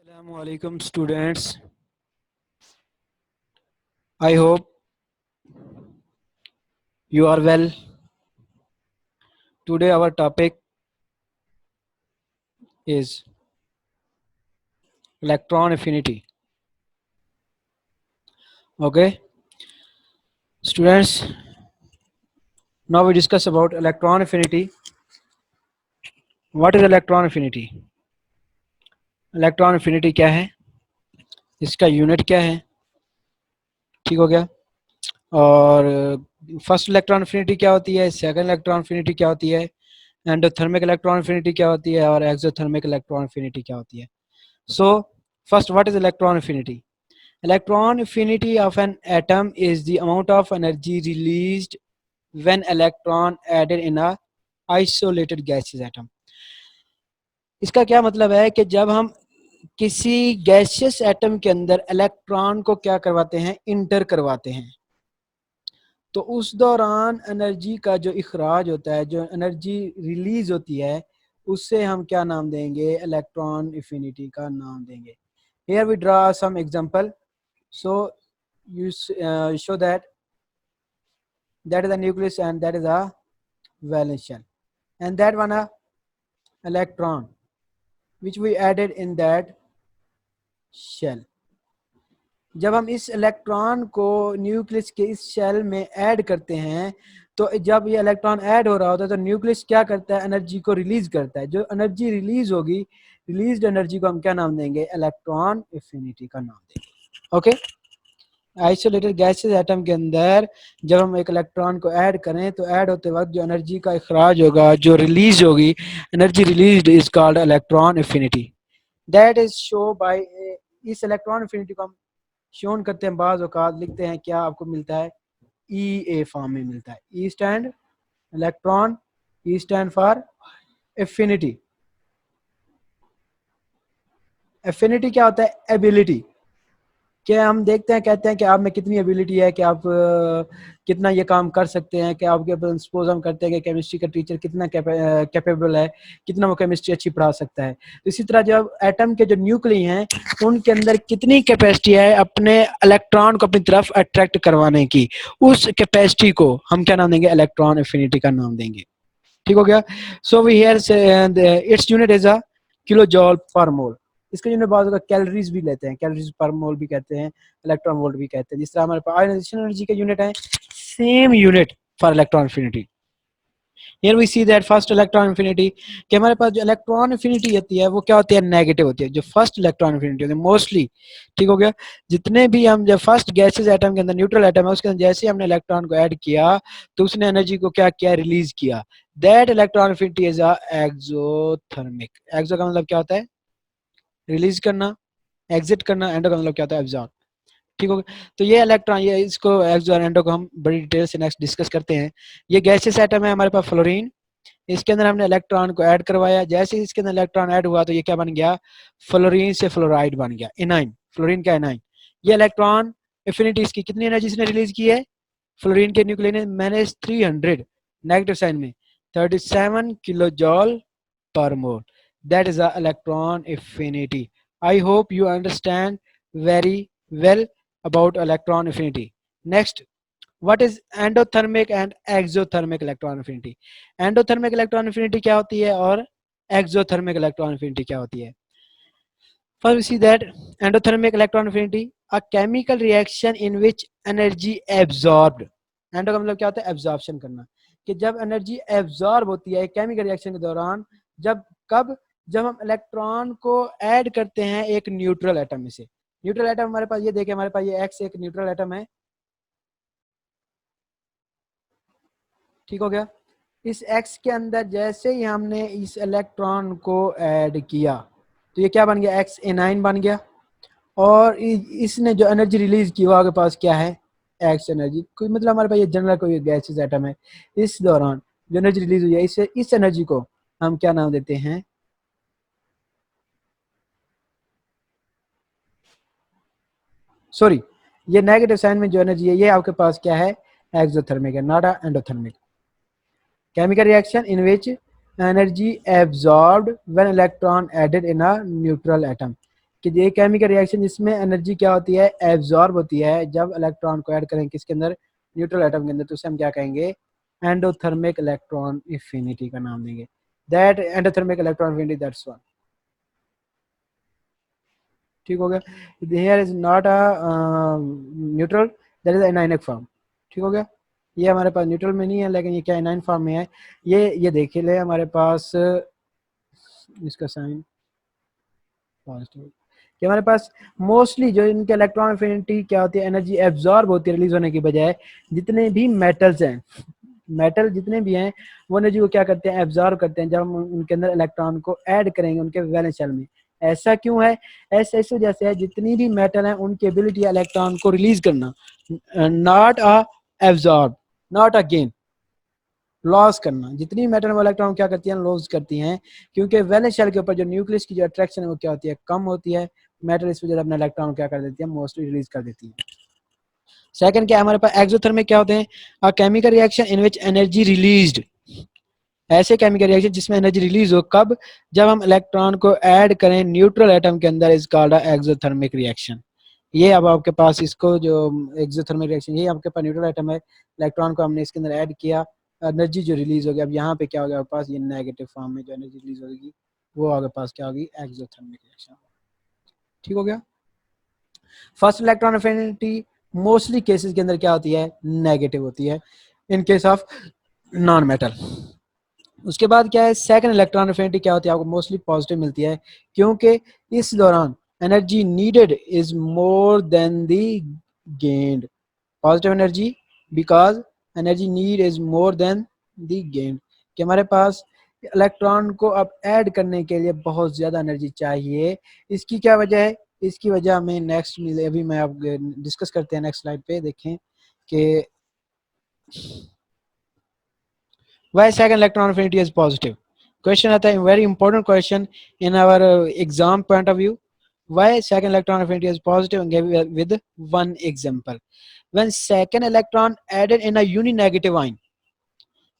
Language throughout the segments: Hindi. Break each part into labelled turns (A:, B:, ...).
A: Assalamu alaikum students. I hope you are well. Today our topic is electron affinity. Okay, students. Now we discuss about electron affinity. What is electron affinity? Electron affinity क्या है, इसका यूनिट क्या है, ठीक हो गया। और फर्स्ट इलेक्ट्रॉन एफिनिटी क्या होती है, सेकंड इलेक्ट्रॉन एफिनिटी क्या होती है, एंडोथर्मिक इलेक्ट्रॉन एफिनिटी क्या होती है और एक्सोथर्मिक इलेक्ट्रॉन एफिनिटी क्या होती है। So first, what is electron affinity? Electron affinity of an atom is the amount of energy released when electron added in a isolated gaseous atom. इसका क्या मतलब है कि जब हम किसी गैसियस एटम के अंदर इलेक्ट्रॉन को क्या करवाते हैं, इंटर करवाते हैं, तो उस दौरान एनर्जी का जो इखराज होता है, जो एनर्जी रिलीज होती है, उससे हम क्या नाम देंगे, इलेक्ट्रॉन एफिनिटी का नाम देंगे। Here we draw some example. So you show that is a nucleus and that is a valence shell, and that one a electron which we added in that shell. जब हम इस इलेक्ट्रॉन को न्यूक्लियस के इस शेल में ऐड करते हैं, तो जब ये इलेक्ट्रॉन ऐड हो रहा होता है तो न्यूक्लियस क्या करता है, एनर्जी को रिलीज करता है। जो एनर्जी रिलीज होगी, रिलीज्ड एनर्जी को हम क्या नाम देंगे, इलेक्ट्रॉन एफिनिटी का नाम देंगे। ओके, आइसोलेटेड गैसेस एटम के अंदर जब हम एक इलेक्ट्रॉन को ऐड करें, तो ऐड होते वक्त जो एनर्जी का इखराज होगा, जो रिलीज होगी, energy released is called electron affinity. That is show by, इस इलेक्ट्रॉन एफिनिटी को हम शोन करते हैं, बाज औकात लिखते हैं, क्या आपको मिलता है, ई ए फॉर्म में मिलता है। E stand electron, E stand for affinity. Affinity क्या होता है, एबिलिटी। क्या हम देखते हैं, कहते हैं कि आप में कितनी एबिलिटी है, कि आप कितना ये काम कर सकते हैं, कि आपके सपोज हम करते हैं कि केमिस्ट्री का टीचर कितना कैपेबल है, कितना वो केमिस्ट्री अच्छी पढ़ा सकता है। तो इसी तरह जब एटम के जो न्यूक्ली हैं, उनके अंदर कितनी कैपेसिटी है अपने इलेक्ट्रॉन को अपनी तरफ अट्रैक्ट करवाने की, उस कैपेसिटी को हम क्या नाम देंगे, इलेक्ट्रॉन एफिनिटी का नाम देंगे। ठीक हो गया। So we here its unit is a kilo joule per mole. इसके यूनिट बाद होगा, कैलोरीज भी लेते हैं, कैलोरीज पर मोल भी कहते हैं, इलेक्ट्रॉन वोल्ट भी कहते हैं। जिस तरह हमारे पास आयोनाइजेशन एनर्जी के यूनिट है, same unit for electron affinity. Here we see that first electron affinity, कि हमारे पास जो इलेक्ट्रॉन एफिनिटी होती है वो क्या होती है, नेगेटिव होती है। जो फर्स्ट इलेक्ट्रॉन एफिनिटी होती है मोस्टली, ठीक हो गया, जितने भी हम जब फर्स्ट गैसेस एटम के अंदर न्यूट्रल एटम है, उसके अंदर जैसे हमने इलेक्ट्रॉन को ऐड किया, तो उसने एनर्जी को क्या किया, रिलीज किया। That electron affinity is a exothermic. Exo का मतलब क्या होता है, रिलीज करना, एग्जिट करना, एंडो का मतलब क्या होता है, एब्जॉर्ब। ठीक हो गया। तो ये इलेक्ट्रॉन, ये इसको एक्सो और एंडो को हम बड़ी डिटेल से नेक्स्ट डिस्कस करते हैं। ये गैसेस एटम है हमारे पास फ्लोरीन, इसके अंदर हमने इलेक्ट्रॉन को ऐड करवाया, जैसे ही इसके अंदर इलेक्ट्रॉन ऐड हुआ तो ये क्या बन गया, फ्लोरीन से फ्लोराइड बन गया, एनाइन, फ्लोरीन का एनाइन। ये इलेक्ट्रॉन एफिनिटी इसकी कितनी एनर्जी इसने रिलीज की है, फ्लोरीन के न्यूक्लियस ने -300 नेगेटिव साइन में 37 kilo जॉल per mole. That is the electron affinity. I hope you understand very well about electron affinity. Next, what is endothermic and exothermic electron affinity? Endothermic electron affinity क्या होती है और exothermic electron affinity क्या होती है? First we see that endothermic electron affinity, a chemical reaction in which energy absorbed. Endo का मतलब क्या होता है, एब्जॉर्प्शन करना, कि जब एनर्जी एब्जॉर्ब होती है केमिकल रिएक्शन के दौरान, जब कब, जब हम इलेक्ट्रॉन को ऐड करते हैं एक न्यूट्रल एटम में से। न्यूट्रल एटम हमारे पास ये देखें, हमारे पास ये एक्स एक न्यूट्रल एटम है, ठीक हो गया। इस एक्स के अंदर जैसे ही हमने इस इलेक्ट्रॉन को ऐड किया, तो ये क्या बन गया, एक्स एनाइन बन गया, और इसने जो एनर्जी रिलीज की वो आपके पास क्या है, एक्स एनर्जी। कोई मतलब हमारे पास ये जनरल कोई गैसेस एटम है, इस दौरान जो एनर्जी रिलीज हुई है, इससे इस एनर्जी को हम क्या नाम देते हैं, सॉरी, ये नेगेटिव साइन में जो एनर्जी है ये आपके पास क्या है, एक्सोथर्मिक है, not endothermic. Chemical reaction in which energy absorbed when electron added in a neutral atom. कि ये केमिकल रिएक्शन जिसमें एनर्जी क्या होती है, एब्जॉर्ब होती है जब इलेक्ट्रॉन को ऐड करें किसके अंदर, न्यूट्रल एटम के अंदर, तो उसे हम क्या कहेंगे, एंडोथर्मिक इलेक्ट्रॉन एफिनिटी का नाम देंगे। That endothermic electron affinity, that's one. ठीक हो गया। Here is not a neutral, that is anionic form. ठीक हो गया। ये हमारे पास न्यूट्रल में नहीं है, लेकिन ये क्या एनायन फॉर्म में है। ये देख ले हमारे पास इसका साइन पॉजिटिव, कि हमारे पास मोस्टली जो इनके इलेक्ट्रॉन एफिनिटी क्या होती है, एनर्जी एब्जॉर्ब होती है रिलीज होने की बजाय। जितने भी मेटल्स हैं, मेटल जितने भी हैं, वो एनर्जी को क्या करते हैं, एब्जॉर्ब करते हैं जब हम उनके अंदर इलेक्ट्रॉन को ऐड करेंगे उनके वैलेंस शेल में। ऐसा क्यों है, ऐसे इस वजह से है जितनी भी मेटल है उनकी एबिलिटी है इलेक्ट्रॉन को रिलीज करना, not a absorb, not a gain, loss करना। जितनी मेटल वो इलेक्ट्रॉन क्या करती हैं, लॉस करती हैं, क्योंकि वैलेंस शेल के ऊपर जो न्यूक्लियस की जो अट्रैक्शन है वो क्या होती है, कम होती है। मेटल इस वजह से अपना इलेक्ट्रॉन क्या कर देती है, मोस्टली रिलीज कर देती है। सेकंड क्या है हमारे पास, एक्सोथर्मिक क्या होते हैं, a chemical reaction in which energy released, ऐसे केमिकल रिएक्शन जिसमें एनर्जी रिलीज हो, कब, जब हम इलेक्ट्रॉन को ऐड करें न्यूट्रल एटम के अंदर, इज कॉल्ड एक्सोथर्मिक रिएक्शन। ये अब आपके पास इसको जो एक्सोथर्मिक रिएक्शन, ये आपके पास न्यूट्रल एटम है, इलेक्ट्रॉन को हमने इसके अंदर ऐड किया, एनर्जी जो रिलीज होगी, अब यहाँ पे क्या हो गया आपके पास, ये नेगेटिव फॉर्म में जो एनर्जी रिलीज होगी वो आपके पास क्या होगी, एक्सोथर्मिक रिएक्शन। ठीक हो गया। First electron affinity mostly cases के अंदर क्या होती है, नेगेटिव होती है in case of non metal. उसके बाद क्या है, सेकंड इलेक्ट्रॉन एफिनिटी क्या होती है, आपको मोस्टली पॉजिटिव मिलती है, क्योंकि इस दौरान energy needed is more than the gained. Positive energy because energy need is more than the gained, कि हमारे पास इलेक्ट्रॉन को अब ऐड करने के लिए बहुत ज्यादा एनर्जी चाहिए। इसकी क्या वजह है, इसकी वजह हमें नेक्स्ट मिले, अभी मैं आप डिस्कस करते हैं नेक्स्ट स्लाइड पे, देखें कि why second electron affinity is positive। Question आता है, very important question in our exam point of view, why second electron affinity is positive, and give with one example। when second electron added in a uninegative ion,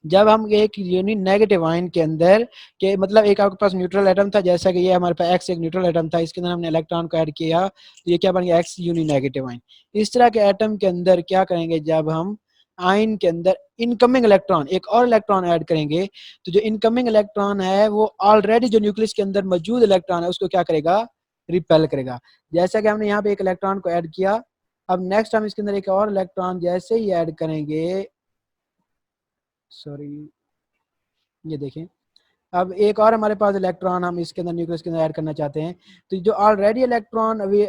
A: जब हम एक यूनिट नेगेटिव आयन के अंदर, के मतलब एक आपके पास न्यूट्रल एटम था, जैसा कि ये हमारे पास एक्स एक न्यूट्रल एटम था, इसके अंदर हमने इलेक्ट्रॉन को ऐड किया तो ये क्या बन गया, एक्स यूनिट नेगेटिव आयन। इस तरह के एटम के अंदर क्या करेंगे, जब हम आयन के अंदर इनकमिंग इलेक्ट्रॉन, एक और इलेक्ट्रॉन ऐड करेंगे, तो जो इनकमिंग इलेक्ट्रॉन है वो ऑलरेडी जो न्यूक्लियस के अंदर मौजूद इलेक्ट्रॉन है उसको क्या करेगा, रिपेल करेगा। जैसा कि हमने यहाँ पे एक इलेक्ट्रॉन को ऐड किया, अब नेक्स्ट हम इसके अंदर एक और इलेक्ट्रॉन जैसे ही ऐड करेंगे, सॉरी ये देखें, अब एक और हमारे पास इलेक्ट्रॉन हम इसके अंदर न्यूक्लियस के अंदर ऐड करना चाहते हैं, तो जो ऑलरेडी इलेक्ट्रॉन अभी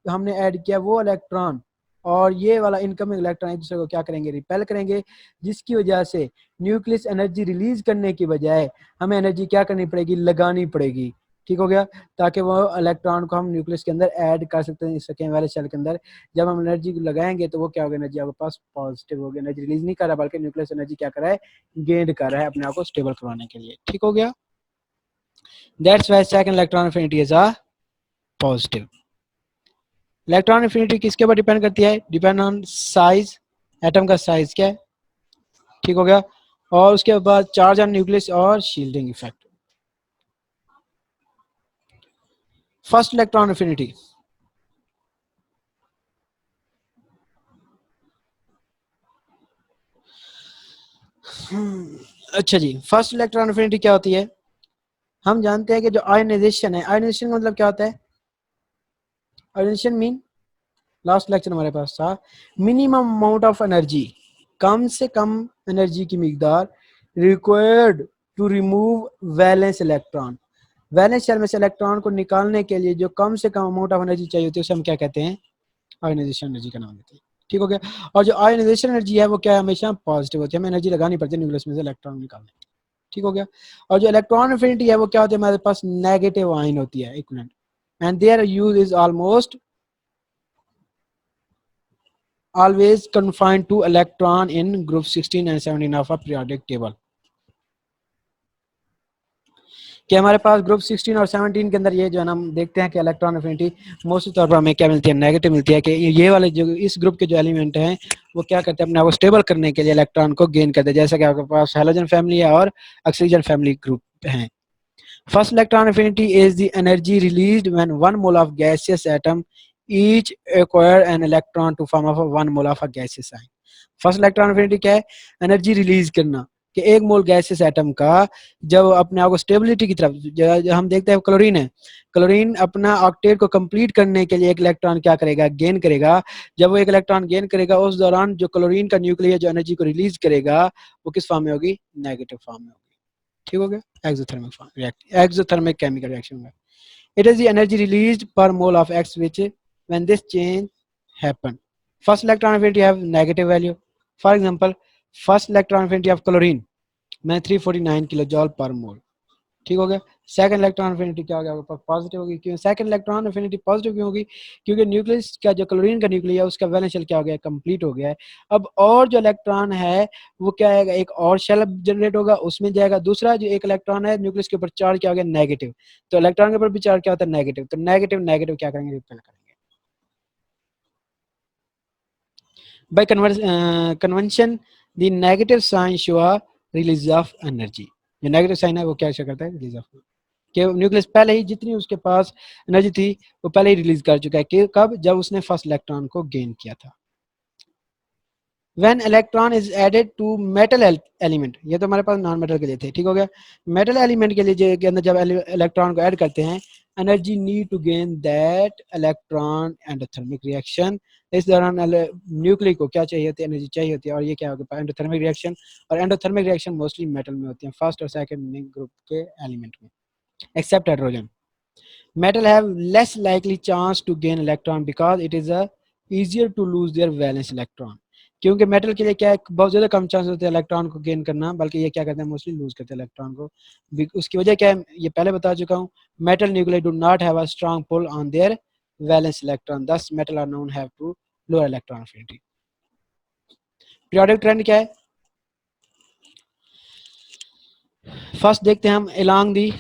A: हमने ऐड किया वो इलेक्ट्रॉन और ये वाला इनकमिंग इलेक्ट्रॉन एक दूसरे को क्या करेंगे, रिपेल करेंगे, जिसकी वजह से न्यूक्लियस एनर्जी रिलीज करने की बजाय हमें एनर्जी क्या करनी पड़ेगी, लगानी पड़ेगी। ठीक हो गया, ताकि वो इलेक्ट्रॉन को हम न्यूक्लियस के अंदर ऐड कर सकें वाले सेल के अंदर। जब हम एनर्जी लगाएंगे तो वो क्या होगा, एनर्जी आपके पास पॉजिटिव होगी, एनर्जी रिलीज नहीं कर रहा बल्कि न्यूक्लियस एनर्जी क्या कर रहा है, गेन कर रहा है अपने आप को स्टेबल करवाने के लिए। ठीक हो गया, that's why second electron affinity is a positive. Electron affinity किसके ऊपर डिपेंड करती है, डिपेंड ऑन साइज, एटम का साइज क्या है। ठीक हो गया, और उसके बाद चार्ज ऑन न्यूक्लियस और shielding effect. First electron affinity, अच्छा जी, फर्स्ट इलेक्ट्रॉन एफिनिटी क्या होती है, हम जानते हैं कि जो आयनाइजेशन है, आयनाइजेशन का मतलब क्या होता है, आयनाइजेशन मीन, लास्ट लेक्चर हमारे पास था, मिनिमम अमाउंट ऑफ एनर्जी, कम से कम एनर्जी की मिकदार required to remove valence electron. Valence shell में से इलेक्ट्रॉन को निकालने के लिए जो कम से कम अमाउंट ऑफ एनर्जी चाहिए होती है उसे हम क्या कहते हैं, आयनाइजेशन एनर्जी का नाम देते हैं। ठीक हो गया, और जो आयनाइजेशन एनर्जी है वो क्या है, हमेशा पॉजिटिव होती है, हमें एनर्जी लगानी पड़ती है न्यूक्लियस में से इलेक्ट्रॉन निकालने। ठीक हो गया, और जो इलेक्ट्रॉन एफिनिटी है वो क्या होती है, हमारे पास नेगेटिव आयन होती है, equivalent, and their use is almost always confined to electron in group 16 and 17 of a periodic table। कि हमारे पास ग्रुप 16 और 17 के अंदर ये जो है ना, हम देखते हैं कि इलेक्ट्रॉन एफिनिटी मोस्टली तौर पर हमें क्या मिलती है, नेगेटिव मिलती है, कि ये वाले जो इस ग्रुप के जो एलिमेंट हैं वो क्या करते हैं, अपने आप को स्टेबल करने के लिए इलेक्ट्रॉन को गेन करते हैं, जैसा कि आपके पास हैलोजन फैमिली है और ऑक्सीजन फैमिली ग्रुप हैं। First electron affinity is the energy released when one mole of gaseous atom each acquire an electron to form of a one mole of a gaseous ion. First electron affinity क्या है? एनर्जी रिलीज करना, कि एक मोल गैसेस एटम का जब अपने आप को स्टेबिलिटी की तरफ, हम देखते हैं क्लोरीन है, क्लोरीन अपना ऑक्टेट को कंप्लीट करने के लिए एक इलेक्ट्रॉन क्या करेगा? गेन करेगा। जब वो एक इलेक्ट्रॉन गेन करेगा उस दौरान जो क्लोरीन का न्यूक्लियस जो एनर्जी को रिलीज करेगा वो किस फॉर्म में होगी? नेगेटिव फॉर्म में होगी। ठीक हो गया? एक्सोथर्मिक केमिकल रिएक्शन होगा। It is the energy released per mole of X which when this change happen. First electron affinity have negative value. For example, first electron affinity of chlorine में 349 किलोजॉल पर मोल। ठीक हो गया? सेकंड इलेक्ट्रॉन अफिनिटी क्या हो गया? आपके पास पॉजिटिव होगी। क्यों सेकंड इलेक्ट्रॉन अफिनिटी पॉजिटिव क्यों होगी? क्योंकि न्यूक्लियस का जो क्लोरीन का न्यूक्लियस है उसका वैलेंस शेल क्या हो गया? कंप्लीट हो गया है। अब और जो इलेक्ट्रॉन है वो क्या आएगा? एक और शेल जनरेट होगा, उसमें जाएगा। दूसरा जो एक इलेक्ट्रॉन है न्यूक्लियस के ऊपर चार्ज क्या हो गया? नेगेटिव। तो इलेक्ट्रॉन के ऊपर भी चार्ज क्या होता है? नेगेटिव। तो नेगेटिव नेगेटिव क्या करेंगे? रिपेल करेंगे। By convention, the negative sign show a release of energy. जो नेगेटिव साइन है वो क्या करता है? रिलीज ऑफ, कि न्यूक्लियस पहले ही जितनी उसके पास एनर्जी थी वो पहले ही रिलीज कर चुका है। कि कब? जब उसने फर्स्ट इलेक्ट्रॉन को गेन किया था। When electron is added to metal element, ये तो हमारे पास नॉन मेटल के लिए थे। ठीक हो गया? मेटल एलिमेंट के लिए के अंदर जब इलेक्ट्रॉन को ऐड करते हैं, energy need to gain that electron endothermic reaction. इस दौरान न्यूक्लियस को क्या चाहिए होती है? एनर्जी चाहिए होती है। और ये क्या होगा? Endothermic reaction. और एंडोथर्मिक रिएक्शन मोस्टली मेटल में होती है, फर्स्ट और सेकंड ग्रुप के एलिमेंट में, except hydrogen. Metal have less likely chance to gain electron because it is a easier to lose their valence electron. क्योंकि मेटल के लिए क्या है? बहुत ज़्यादा कम चांस होते हैं इलेक्ट्रॉन को गेन करना, बल्कि ये क्या करते हैं? मोस्टली लूज करते हैं इलेक्ट्रॉन को। उसकी वजह क्या है? ये पहले बता चुका हूँ। Metal nucleus do not have a strong pull on their valence electron, thus metal are known have to lower electron affinity. Periodic trend क्या है? फर्स्ट देखते हैं हम along the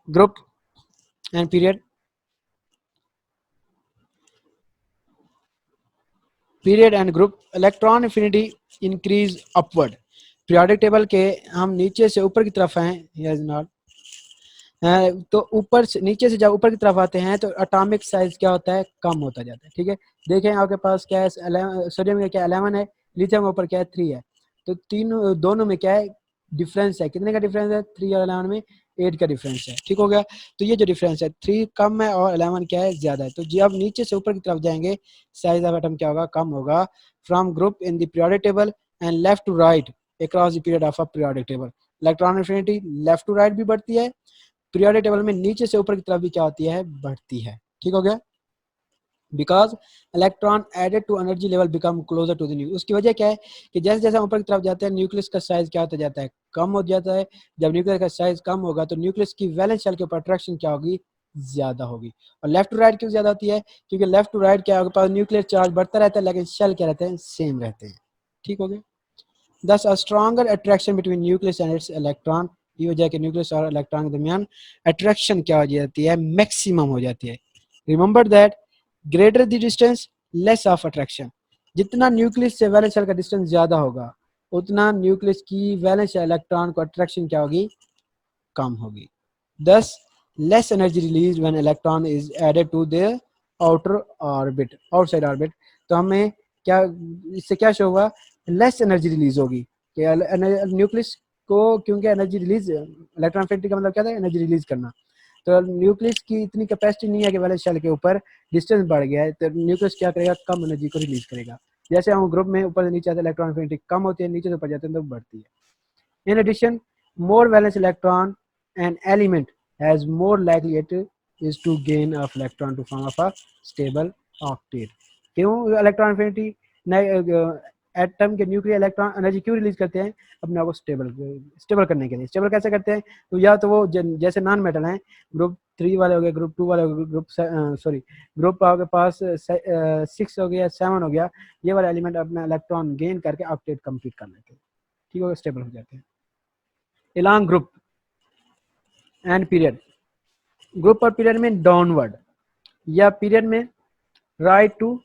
A: group and period. Period and group electron affinity increase upward. Periodic table के हम नीचे से ऊपर की तरफ हैं, तो ऊपर से नीचे से जब ऊपर की तरफ आते हैं तो एटॉमिक साइज क्या होता है? कम होता जाता है। ठीक है? देखें आपके पास क्या है? सोडियम में क्या 11 है, लिथियम के ऊपर क्या है? 3 है। तो तीनों दोनों में क्या है? डिफरेंस है। कितने का डिफरेंस है? 3 और 11 में 8 का डिफरेंस है। ठीक हो गया? तो ये जो डिफरेंस है 3 कम है और 11 क्या है? ज्यादा है। तो जब नीचे से ऊपर की तरफ जाएंगे साइज ऑफ एटम क्या होगा? कम होगा। From group in the periodic table and left to right across the period of a periodic table, electron affinity left to right भी बढ़ती है, पीरियोडिक टेबल में नीचे से ऊपर की तरफ भी क्या होती है? बढ़ती है। ठीक हो गया? Because electron added to energy level become closer to the nucleus. उसकी वजह क्या है? कि जैसे जैसे ऊपर की तरफ जाते हैं न्यूक्लियस का साइज क्या होता जाता है? कम हो जाता है। जब न्यूक्लियस का साइज कम होगा तो न्यूक्लियस की वैलेंस शेल के ऊपर अट्रैक्शन क्या होगी? ज्यादा होगी। और लेफ्ट टू राइट क्यों ज्यादा होती है? क्योंकि लेफ्ट टू राइट क्या होगा? न्यूक्लियर चार्ज बढ़ता रहता है लेकिन शेल क्या रहते हैं? सेम रहते हैं। ठीक हो गया? Thus, a stronger attraction between nucleus and its electron, ये वजह कि न्यूक्लियस और इलेक्ट्रॉन के दरमियान अट्रैक्शन क्या हो जाती है? मैक्सिमम हो जाती है। Remember that greater the distance less of attraction. जितना न्यूक्लियस से वैलेंस शेल का डिस्टेंस ज्यादा होगा उतना न्यूक्लियस की वैलेंस इलेक्ट्रॉन को अट्रैक्शन क्या होगी? कम होगी। Thus, less energy released when electron is added to their outer orbit, outside orbit। तो हमें क्या इससे क्या शो हुआ? लेस एनर्जी रिलीज होगी कि न्यूक्लियस को, क्योंकि एनर्जी रिलीज, इलेक्ट्रॉन अफिनिटी का मतलब क्या था? एनर्जी रिलीज करना। तो न्यूक्लियस की इतनी कैपेसिटी नहीं है कि वैलेंस शेल के ऊपर डिस्टेंस बढ़ गया है, तो न्यूक्लियस क्या करेगा? कम एनर्जी को रिलीज करेगा। जैसे हम ग्रुप में ऊपर से नीचे आते हैं इलेक्ट्रॉन अफिनिटी कम होती है, नीचे से ऊपर जाते हैं तो बढ़ती है। In addition, more valence electron an element has more likely it is to gain of electron to form of a stable octet। क्यों इलेक्ट्रॉन अफिनिटी एटम के न्यूक्लियर इलेक्ट्रॉन एनर्जी क्यों रिलीज करते हैं? अपने आप को स्टेबल करने के लिए। स्टेबल कैसे करते हैं? तो या तो वो जैसे नॉन मेटल हैं, ग्रुप 3 वाले हो गए, ग्रुप 2 वाले हो गए, ग्रुप आपके पास 6 हो गया, 7 हो गया, ये वाले एलिमेंट अपना इलेक्ट्रॉन गेन करके ऑक्टेट कंप्लीट कर लेते हैं। ठीक हो गया? स्टेबल हो जाते हैं। along group and period, group और पीरियड में डाउनवर्ड या पीरियड में right to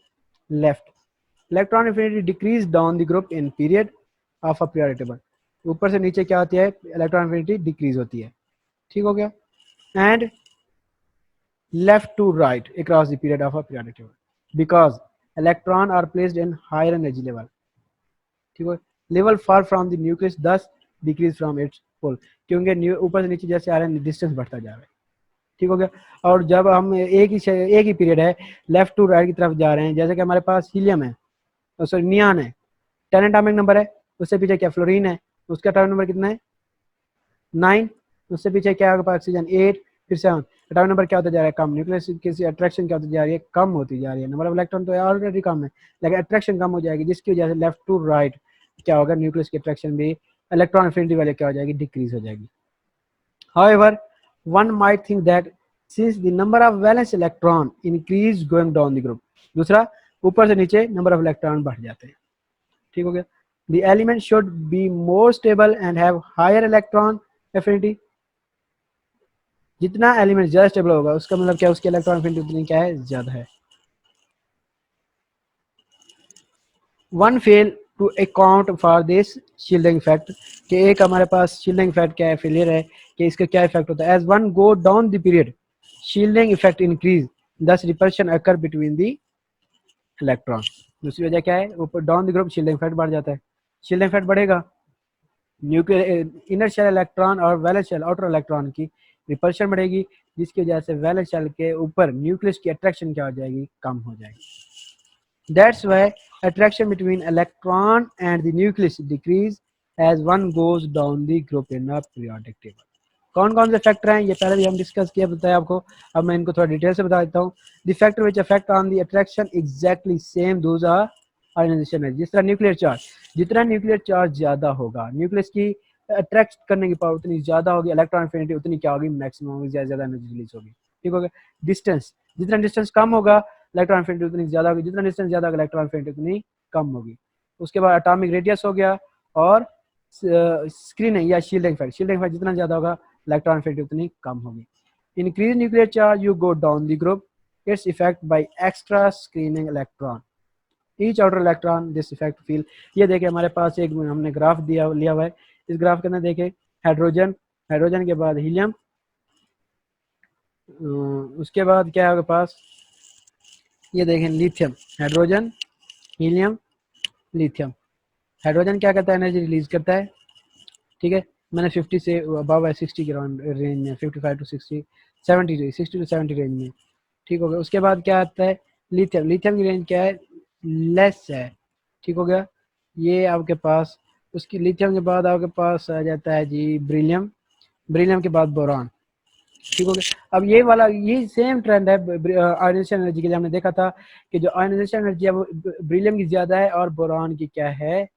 A: left, electron affinity decrease down the group in period of a periodic table. ऊपर से नीचे क्या होती है? इलेक्ट्रॉन अफिनिटी डिक्रीज होती है। ठीक हो गया। And left to right across the period of a periodic table because electron are placed in higher energy level. ठीक है, level far from the nucleus thus decrease from its pole, क्योंकि ऊपर से नीचे जैसे आ रहे हैं डिस्टेंस बढ़ता जा रहा है। ठीक हो गया। और जब हम एक ही पीरियड है लेफ्ट टू राइट की तरफ जा रहे हैं, जैसे कि हमारे पास हीलियम है, सॉरी नियान है, 10 एटॉमिक नंबर है, उससे पीछे क्या फ्लोरीन है, उसका एटॉमिक नंबर कितना है 9, उससे पीछे क्या होगा ऑक्सीजन 8, फिर 7, एटॉमिक नंबर क्या होता जा रहा है कम, न्यूक्लियस की अट्रैक्शन क्या होती जा रही है कम होती जा रही है, नंबर ऑफ इलेक्ट्रॉन तो ऑलरेडी कम है लेकिन अट्रैक्शन कम हो जाएगी, जिसकी वजह से लेफ्ट टू राइट क्या होगा न्यूक्लियस की अट्रैक्शन भी इलेक्ट्रॉन एफिनिटी वैल्यू क्या हो जाएगी डिक्रीज हो जाएगी। However, one might think that since the number of valence electron increase going down the group, दूसरा ऊपर से नीचे नंबर ऑफ इलेक्ट्रॉन बढ़ जाते हैं। ठीक हो गया। The element should be more stable and have higher electron affinity. जितना एलिमेंट ज्यादा स्टेबल होगा उसका मतलब क्या, उसकी इलेक्ट्रॉन एफिनिटी उतनी क्या है ज्यादा है। One fail to account for this shielding effect, कि एक हमारे पास शील्डिंग इफेक्ट क्या है, फेलियर है कि इसका क्या इफेक्ट होता है। As one go down the period shielding effect increase, thus repulsion occur between the electron. दूसरी वजह क्या है, ऊपर down the group shielding effect बढ़ जाता है, शील्डिंग इफेक्ट बढ़ेगा, न्यूक्लियर इनर शेल इलेक्ट्रॉन और वैलेंस शेल आउटर इलेक्ट्रॉन की रिपल्शन बढ़ेगी, जिसकी वजह से वैलेंस शेल के ऊपर न्यूक्लियस की अट्रैक्शन क्या हो जाएगी कम हो जाएगी। That's why attraction between electron and the nucleus decrease as one goes down the group in a periodic table. कौन कौन से फैक्टर हैं ये पहले भी हम डिस्कस किया बताया आपको, अब मैं इनको थोड़ा डिटेल से बता देता हूँ। The factor which affect on the attraction exactly same those are ionisation है। जिस तरह न्यूक्लियर चार्ज, जितना न्यूक्लियर चार्ज ज्यादा होगा न्यूक्लियस की अट्रैक्ट करने की पावर उतनी ज्यादा होगी, इलेक्ट्रॉन एफिनिटी उतनी क्या होगी मैक्सिमम होगी, ज्यादा एनर्जी रिलीज होगी। ठीक हो गया। डिस्टेंस, जितना डिस्टेंस कम होगा इलेक्ट्रॉन एफिनिटी उतनी ज्यादा होगी, जितना डिस्टेंस ज्यादा होगा इलेक्ट्रॉन एफिनिटी उतनी कम होगी। उसके बाद एटॉमिक रेडियस हो गया और स्क्रीनिंग या शील्डिंग इफेक्ट, शील्डिंग इफेक्ट जितना ज्यादा होगा इलेक्ट्रॉन एफिनिटी उतनी कम होगी। Increase nuclear charge you go down the group, its effect bye extra screening electron each outer electron this effect feel. ये देखिए हमारे पास एक हमने ग्राफ दिया लिया हुआ है, इस ग्राफ के अंदर देखें हाइड्रोजन, हाइड्रोजन के बाद हीलियम, उसके बाद क्या है आपके पास ये देखें lithium, hydrogen helium lithium. Hydrogen क्या करता है एनर्जी रिलीज करता है, ठीक है, मैंने 50 से अबव है 60 के रेंज में, 55 टू 60 70 60 टू 70 रेंज में। ठीक हो गया। उसके बाद क्या आता है लिथियम, लिथियम की रेंज क्या है लेस है। ठीक हो गया। ये आपके पास उसकी लिथियम के बाद आपके पास आ जाता है जी ब्रिलियम, ब्रिलियम के बाद बोरान। ठीक हो गया। अब ये वाला ये सेम ट्रेंड है आयोनाइजेशन एनर्जी के लिए, हमने देखा था कि जो आयोनाइजेशन एनर्जी है वो ब्रिलियम की ज्यादा है और बोरान की क्या है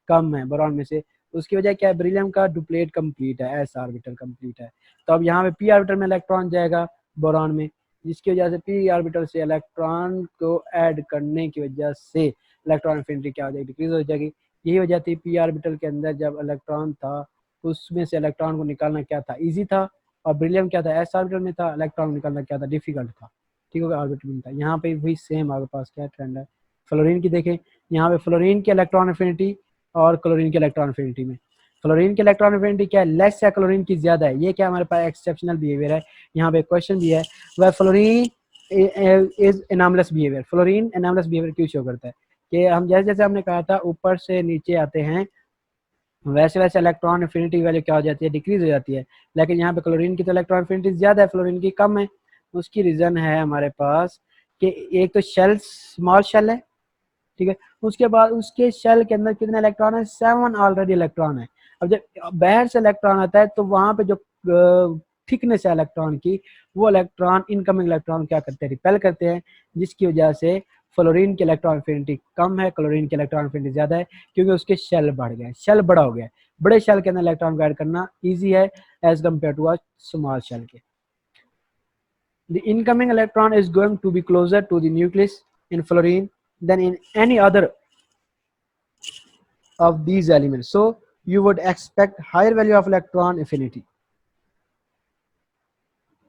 A: कम है बोरान में से। उसकी वजह क्या है ब्रिलियम का डुप्लेट कंप्लीट है, एस ऑर्बिटल कंप्लीट है, तो अब यहाँ पे पी ऑर्बिटल में इलेक्ट्रॉन जाएगा बोरान में, जिसकी वजह से पी ऑर्बिटल से इलेक्ट्रॉन को ऐड करने की वजह से इलेक्ट्रॉन एफिनिटी क्या हो जाएगी डिक्रीज हो जाएगी। यही वजह थी पी ऑर्बिटल के अंदर जब इलेक्ट्रॉन था उसमें से इलेक्ट्रॉन को निकालना क्या था ईजी था, और ब्रिलियम क्या था एस ऑर्बिटल में था, इलेक्ट्रॉन को निकालना क्या था डिफिकल्ट था। ठीक होगा ऑर्बिटल में था। यहाँ पे वही सेम आपके पास क्या ट्रेंड है फ्लोरीन की देखें, यहाँ पे फ्लोरीन की इलेक्ट्रॉन एफिनिटी और क्लोरीन के इलेक्ट्रॉन एफिनिटी में फ्लोरीन के इलेक्ट्रॉन एफिनिटी क्या है लेस है, क्लोरीन की ज्यादा है। ये क्या हमारे पास एक्सेप्शनल बिहेवियर है। यहाँ पे क्वेश्चन भी है वह fluorine is anomalous behaviour, fluorine anomalous behaviour क्यों शो करता है कि हम जैसे जैसे हमने कहा था ऊपर से नीचे आते हैं वैसे वैसे इलेक्ट्रॉन एफिनिटी वैल्यू क्या हो जाती है डिक्रीज हो जाती है, लेकिन यहाँ पे क्लोरीन की तो इलेक्ट्रॉन एफिनिटी ज्यादा है फ्लोरीन की कम है। उसकी रीजन है हमारे पास कि एक तो शेल स्मॉल शेल है, ठीक है, उसके बाद उसके शेल के अंदर कितने इलेक्ट्रॉन है 7 ऑलरेडी इलेक्ट्रॉन है। अब जब बाहर से इलेक्ट्रॉन आता है तो वहां पे जो थिकनेस है इलेक्ट्रॉन की वो इलेक्ट्रॉन इनकमिंग इलेक्ट्रॉन क्या करते हैं रिपेल करते हैं, जिसकी वजह से फ्लोरीन की इलेक्ट्रॉन एफिनिटी कम है क्लोरीन की इलेक्ट्रॉन एफिनिटी ज्यादा है, क्योंकि उसके शेल बढ़ गए, शेल बड़ा हो गया, बड़े शेल के अंदर इलेक्ट्रॉन को ऐड करना ईजी है as compare to a small shell के। The incoming electron is going to be closer to the nucleus in fluorine than in any other of these elements, so you would expect higher value of electron affinity।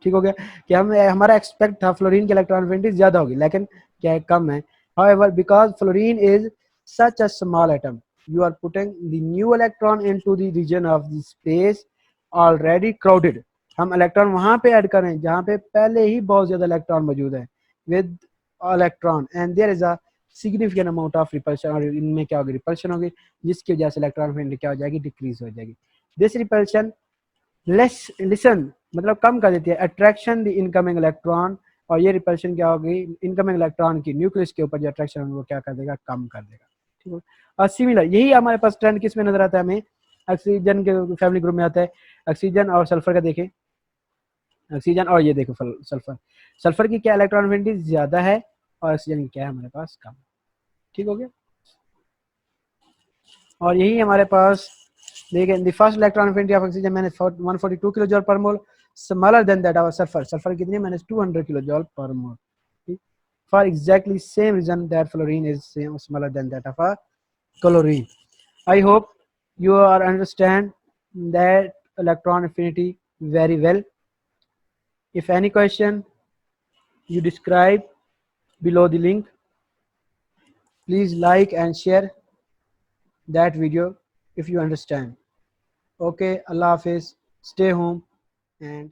A: ठीक हो गया कि हम हमारा एक्सपेक्ट था फ्लोरीन की इलेक्ट्रॉन एफिनिटी ज्यादा होगी लेकिन क्या है कम है। however because fluorine is such a small atom you are putting the new electron into the region of the space already crowded, हम इलेक्ट्रॉन वहां पे ऐड कर रहे हैं जहां पे पहले ही बहुत ज्यादा इलेक्ट्रॉन मौजूद है with electron, and there is a significant amount of repulsion, और इनमें क्या होगी, रिपल्शन होगी, जिसकी वजह से इलेक्ट्रॉन अफिनिटी क्या हो जाएगी, डिक्रीज हो जाएगी। दिस रिपल्शन लेस लिसन मतलब कम कर देती है अट्रैक्शन द इनकमिंग इलेक्ट्रॉन, और ये रिपल्शन क्या होगी, इनकमिंग इलेक्ट्रॉन की न्यूक्लियस के ऊपर जो अट्रैक्शन है वो क्या कर देगा, कम कर देगा। ठीक है, और सिमिलर यही हमारे पास ट्रेंड किस में नजर आता है हमें, ऑक्सीजन के फैमिली ग्रुप में आता है, ऑक्सीजन और सल्फर का देखें, ऑक्सीजन और ये देखो सल्फर, सल्फर की क्या इलेक्ट्रॉन अफिनिटी ज्यादा है और ऑक्सीजन की क्या है हमारे पास कम। ठीक हो गया, और यही हमारे पास देखें, the first electron affinity of oxygen मैंने 142 किलो जूल पर मोल, smaller than that of sulphur, sulphur कितनी है, मैंने 200 किलो जूल पर मोल। For exactly same reason that fluorine is smaller than that of a chlorine. I hope you are understand that electron affinity very well. If any question, you describe below the link. Please like and share that video if you understand. Okay, Allah Hafiz, stay home and